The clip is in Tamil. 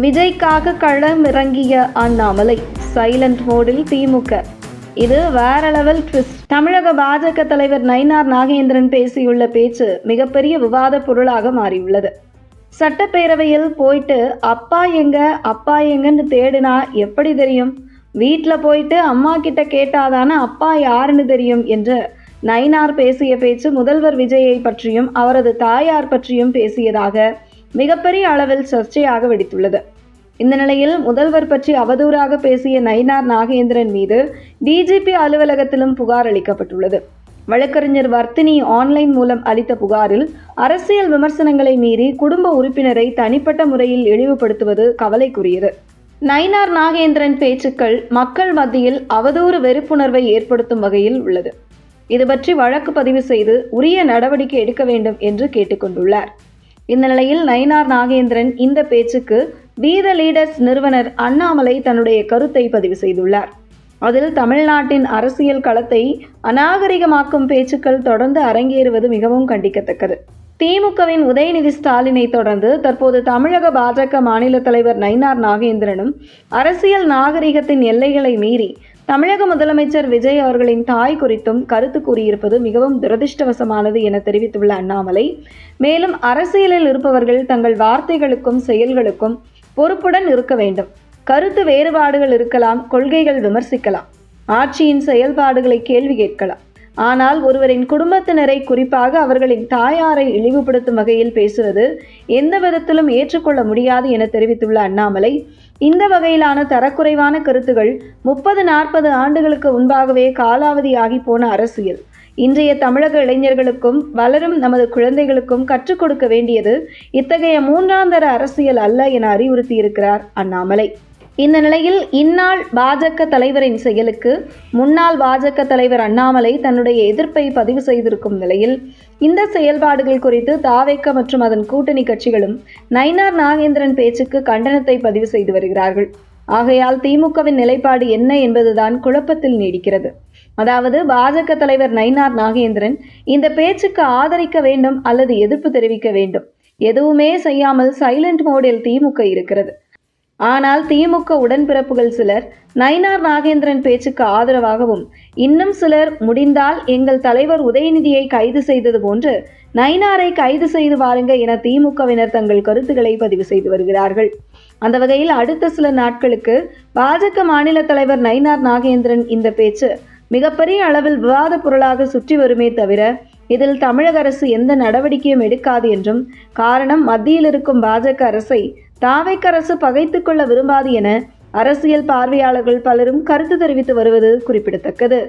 விஜய்க்காக களமிறங்கிய அண்ணாமலை சைலண்ட் மோடில் திமுக. இது வேற லெவல் ட்விஸ்ட். தமிழக பாஜக தலைவர் நயினார் நாகேந்திரன் பேசியுள்ள பேச்சு மிகப்பெரிய விவாத பொருளாக மாறியுள்ளது. சட்டப்பேரவையில் போயிட்டு அப்பா எங்கன்னு தேடினா எப்படி தெரியும்? வீட்டில் போயிட்டு அம்மா கிட்ட கேட்டாதானே அப்பா யாருன்னு தெரியும் என்று நயினார் பேசிய பேச்சு முதல்வர் விஜயை பற்றியும் அவரது தாயார் பற்றியும் பேசியதாக மிகப்பெரிய அளவில் சர்ச்சையாக வெடித்துள்ளது. இந்த நிலையில் முதல்வர் பற்றி அவதூறாக பேசிய நயினார் நாகேந்திரன் மீது டிஜிபி அலுவலகத்திலும் புகார் அளிக்கப்பட்டுள்ளது. வழக்கறிஞர் வர்த்தினி ஆன்லைன் மூலம் அளித்த புகாரில் அரசியல் விமர்சனங்களை மீறி குடும்ப உறுப்பினரை தனிப்பட்ட முறையில் இழிவுபடுத்துவது கவலைக்குரியது. நயினார் நாகேந்திரன் பேச்சுக்கள் மக்கள் மத்தியில் அவதூறு வெறுப்புணர்வை ஏற்படுத்தும் வகையில் உள்ளது. இது பற்றி வழக்கு பதிவு செய்து உரிய நடவடிக்கை எடுக்க வேண்டும் என்று கேட்டுக்கொண்டுள்ளார். இந்த நிலையில் நயினார் நாகேந்திரன் இந்த பேச்சுக்கு வி த லீடர்ஸ் நிறுவனர் அண்ணாமலை தன்னுடைய கருத்தை பதிவு செய்துள்ளார். அதில் தமிழ்நாட்டின் அரசியல் களத்தை அநாகரிகமாக்கும் பேச்சுக்கள் தொடர்ந்து அரங்கேறுவது மிகவும் கண்டிக்கத்தக்கது. திமுகவின் உதயநிதி ஸ்டாலினை தொடர்ந்து தற்போது தமிழக பாஜக மாநில தலைவர் நயினார் நாகேந்திரனும் அரசியல் நாகரிகத்தின் எல்லைகளை மீறி தமிழக முதலமைச்சர் விஜய் அவர்களின் தாய் குறித்தும் கருத்து கூறியிருப்பது மிகவும் துரதிர்ஷ்டவசமானது என தெரிவித்துள்ள அண்ணாமலை, மேலும் அரசியலில் இருப்பவர்கள் தங்கள் வார்த்தைகளுக்கும் செயல்களுக்கும் பொறுப்புடன் இருக்க வேண்டும். கருத்து வேறுபாடுகள் இருக்கலாம், கொள்கைகள் விமர்சிக்கலாம், ஆட்சியின் செயல்பாடுகளை கேள்வி கேட்கலாம். ஆனால் ஒருவரின் குடும்பத்தினரை, குறிப்பாக அவர்களின் தாயாரை இழிவுபடுத்தும் வகையில் பேசுவது எந்த விதத்திலும் ஏற்றுக்கொள்ள முடியாது என தெரிவித்துள்ள அண்ணாமலை, இந்த வகையிலான தரக்குறைவான கருத்துகள் 30-40 ஆண்டுகளுக்கு முன்பாகவே காலாவதியாகி போன அரசியல். இன்றைய தமிழக இளைஞர்களுக்கும் வளரும் நமது குழந்தைகளுக்கும் கற்றுக் கொடுக்க வேண்டியது இத்தகைய மூன்றாந்தர அரசியல் அல்ல என அறிவுறுத்தியிருக்கிறார் அண்ணாமலை. இந்த நிலையில் இந்நாள் பாஜக தலைவரின் செயலுக்கு முன்னாள் பாஜக தலைவர் அண்ணாமலை தன்னுடைய எதிர்ப்பை பதிவு செய்திருக்கும் நிலையில் இந்த செயல்பாடுகள் குறித்து தாவேக மற்றும் அதன் கூட்டணி கட்சிகளும் நயினார் நாகேந்திரன் பேச்சுக்கு கண்டனத்தை பதிவு செய்து வருகிறார்கள். ஆகையால் திமுகவின் நிலைப்பாடு என்ன என்பதுதான் குழப்பத்தில் நீடிக்கிறது. அதாவது பாஜக தலைவர் நயினார் நாகேந்திரன் இந்த பேச்சுக்கு ஆதரிக்க வேண்டும் அல்லது எதிர்ப்பு தெரிவிக்க வேண்டும். எதுவுமே செய்யாமல் சைலண்ட் மோடில் திமுக இருக்கிறது. ஆனால் திமுக உடன்பிறப்புகள் சிலர் நயினார் நாகேந்திரன் பேச்சுக்கு ஆதரவாகவும், இன்னும் சிலர் முடிந்தால் எங்கள் தலைவர் உதயநிதியை கைது செய்தது போன்று நயினாரை கைது செய்து வாருங்க என திமுகவினர் தங்கள் கருத்துக்களை பதிவு செய்து வருகிறார்கள். அந்த வகையில் அடுத்த சில நாட்களுக்கு பாஜக மாநில தலைவர் நயினார் நாகேந்திரன் இந்த பேச்சு மிகப்பெரிய அளவில் விவாத பொருளாக சுற்றி வருமே தவிர இதில் தமிழக அரசு எந்த நடவடிக்கையும் எடுக்காது என்றும், காரணம் மத்தியில் இருக்கும் பாஜக அரசை தாவேக அரசு பகைத்துக் கொள்ள விரும்பாது என அரசியல் பார்வையாளர்கள் பலரும் கருத்து தெரிவித்து வருவது குறிப்பிடத்தக்கது.